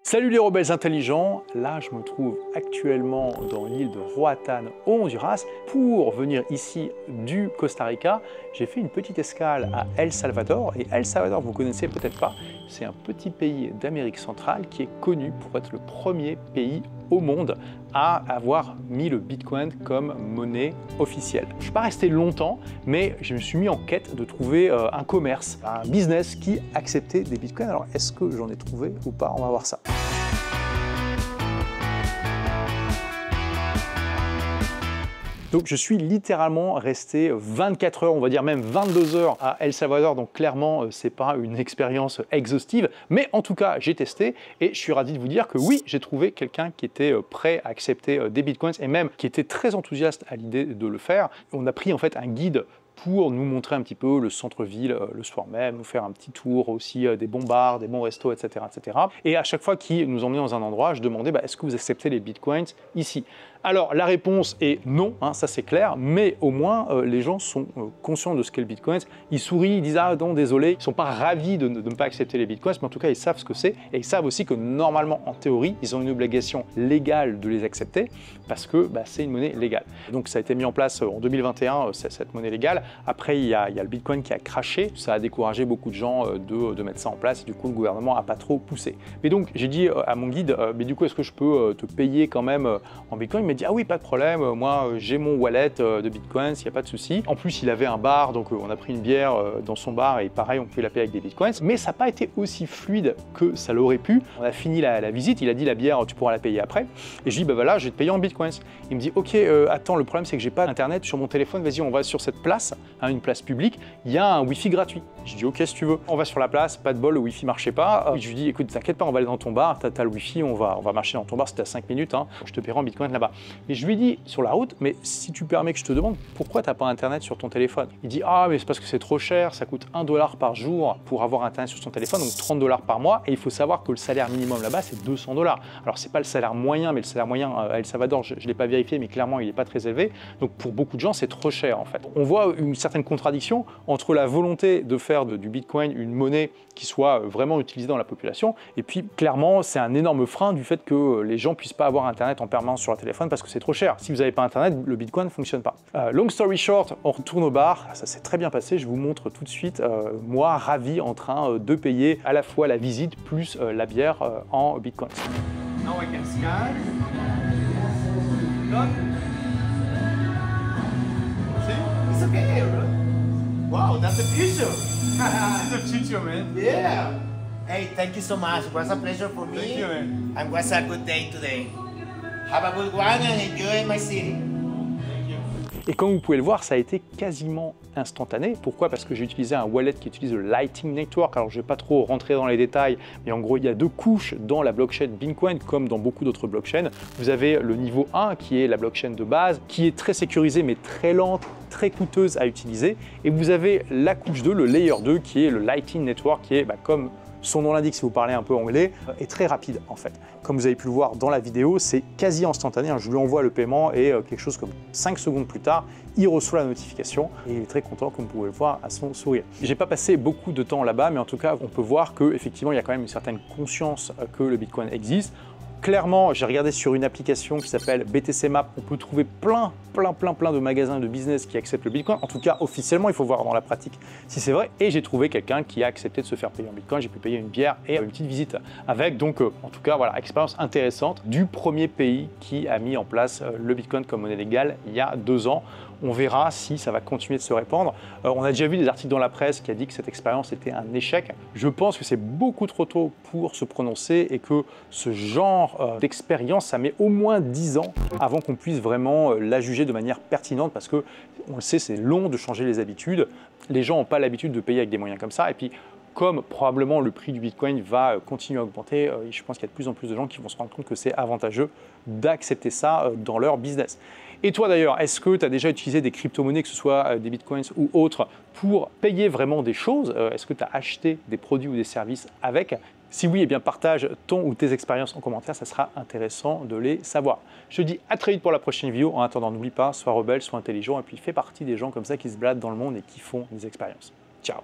Salut les rebelles intelligents, là je me trouve actuellement dans l'île de Roatán au Honduras pour venir ici du Costa Rica. J'ai fait une petite escale à El Salvador et El Salvador vous connaissez peut-être pas, c'est un petit pays d'Amérique centrale qui est connu pour être le premier pays au monde à avoir mis le Bitcoin comme monnaie officielle. Je ne suis pas resté longtemps, mais je me suis mis en quête de trouver un commerce, un business qui acceptait des Bitcoins. Alors est-ce que j'en ai trouvé ou pas? On va voir ça. Donc je suis littéralement resté 24 heures, on va dire même 22 heures à El Salvador, donc clairement c'est pas une expérience exhaustive, mais en tout cas j'ai testé et je suis ravi de vous dire que oui, j'ai trouvé quelqu'un qui était prêt à accepter des bitcoins et même qui était très enthousiaste à l'idée de le faire. On a pris en fait un guide pour nous montrer un petit peu le centre-ville le soir même, nous faire un petit tour aussi des bons bars, des bons restos, etc., etc. Et à chaque fois qu'il nous emmenait dans un endroit, je demandais est-ce que vous acceptez les bitcoins ici? Alors la réponse est non, hein, ça c'est clair, mais au moins les gens sont conscients de ce qu'est le bitcoin. Ils sourient, ils disent ah non désolé, ils ne sont pas ravis de ne pas accepter les bitcoins, mais en tout cas ils savent ce que c'est et ils savent aussi que normalement en théorie ils ont une obligation légale de les accepter parce que c'est une monnaie légale. Donc ça a été mis en place en 2021 cette monnaie légale. Après il y a le bitcoin qui a craché, ça a découragé beaucoup de gens de mettre ça en place et du coup le gouvernement n'a pas trop poussé. Mais donc j'ai dit à mon guide mais du coup est-ce que je peux te payer quand même en bitcoin? Il m'a dit ah oui pas de problème, moi j'ai mon wallet de bitcoins, il n'y a pas de souci. En plus il avait un bar donc on a pris une bière dans son bar et pareil on pouvait la payer avec des bitcoins, mais ça n'a pas été aussi fluide que ça l'aurait pu. On a fini la visite, il a dit la bière tu pourras la payer après et je dis voilà je vais te payer en bitcoins. Il me dit ok attends le problème c'est que j'ai pas d'internet sur mon téléphone, vas-y on va sur cette place, hein, une place publique, il y a un wifi gratuit. Je dis ok si tu veux, on va sur la place, pas de bol, le wifi marchait pas. Je lui dis écoute t'inquiète pas on va aller dans ton bar, t'as le wifi, on va marcher dans ton bar, c'était à 5 minutes, hein, je te paierai en bitcoin là-bas. Mais je lui dis sur la route, mais si tu permets que je te demande, pourquoi tu n'as pas Internet sur ton téléphone? Il dit, ah mais c'est parce que c'est trop cher, ça coûte 1 $ par jour pour avoir Internet sur son téléphone, donc 30 $ par mois, et il faut savoir que le salaire minimum là-bas, c'est 200 $. Alors c'est pas le salaire moyen, mais le salaire moyen à El Salvador, je ne l'ai pas vérifié, mais clairement il n'est pas très élevé, donc pour beaucoup de gens, c'est trop cher en fait. On voit une certaine contradiction entre la volonté de faire du Bitcoin une monnaie qui soit vraiment utilisée dans la population, et puis clairement, c'est un énorme frein du fait que les gens puissent pas avoir Internet en permanence sur leur téléphone parce que c'est trop cher. Si vous n'avez pas Internet, le Bitcoin ne fonctionne pas. Long story short, on retourne au bar. Ça s'est très bien passé. Je vous montre tout de suite, moi, ravi en train de payer à la fois la visite plus la bière en Bitcoin. Now I can scan. Look. See? It's okay, bro. Wow, that's the future. This is the future, man. Yeah. Hey, thank you so much. It was a pleasure for me. Thank you, man. And it was a good day today. Have a good one and enjoy my city. Et comme vous pouvez le voir, ça a été quasiment instantané. Pourquoi? Parce que j'ai utilisé un wallet qui utilise le Lightning Network. Alors je ne vais pas trop rentrer dans les détails, mais en gros il y a deux couches dans la blockchain Bitcoin comme dans beaucoup d'autres blockchains. Vous avez le niveau 1 qui est la blockchain de base, qui est très sécurisée mais très lente, très coûteuse à utiliser. Et vous avez la couche 2, le layer 2, qui est le Lightning Network, qui est comme son nom l'indique, si vous parlez un peu anglais, est très rapide en fait. Comme vous avez pu le voir dans la vidéo, c'est quasi instantané. Je lui envoie le paiement et quelque chose comme 5 secondes plus tard, il reçoit la notification et il est très content, comme vous pouvez le voir, à son sourire. J'ai pas passé beaucoup de temps là-bas, mais en tout cas, on peut voir qu'effectivement, il y a quand même une certaine conscience que le Bitcoin existe. Clairement, j'ai regardé sur une application qui s'appelle BTC Map, on peut trouver plein de magasins de business qui acceptent le Bitcoin. En tout cas, officiellement, il faut voir dans la pratique si c'est vrai. Et j'ai trouvé quelqu'un qui a accepté de se faire payer en Bitcoin. J'ai pu payer une bière et une petite visite avec. Donc, en tout cas, voilà, expérience intéressante du premier pays qui a mis en place le Bitcoin comme monnaie légale il y a 2 ans. On verra si ça va continuer de se répandre. On a déjà vu des articles dans la presse qui a dit que cette expérience était un échec. Je pense que c'est beaucoup trop tôt pour se prononcer et que ce genre d'expérience, ça met au moins 10 ans avant qu'on puisse vraiment la juger de manière pertinente parce que, on le sait, c'est long de changer les habitudes. Les gens n'ont pas l'habitude de payer avec des moyens comme ça. Et puis, comme probablement le prix du Bitcoin va continuer à augmenter, je pense qu'il y a de plus en plus de gens qui vont se rendre compte que c'est avantageux d'accepter ça dans leur business. Et toi d'ailleurs, est-ce que tu as déjà utilisé des crypto-monnaies, que ce soit des bitcoins ou autres, pour payer vraiment des choses? Est-ce que tu as acheté des produits ou des services avec? Si oui, eh bien partage ton ou tes expériences en commentaire, ça sera intéressant de les savoir. Je te dis à très vite pour la prochaine vidéo. En attendant, n'oublie pas, sois rebelle, sois intelligent et puis fais partie des gens comme ça qui se baladent dans le monde et qui font des expériences. Ciao!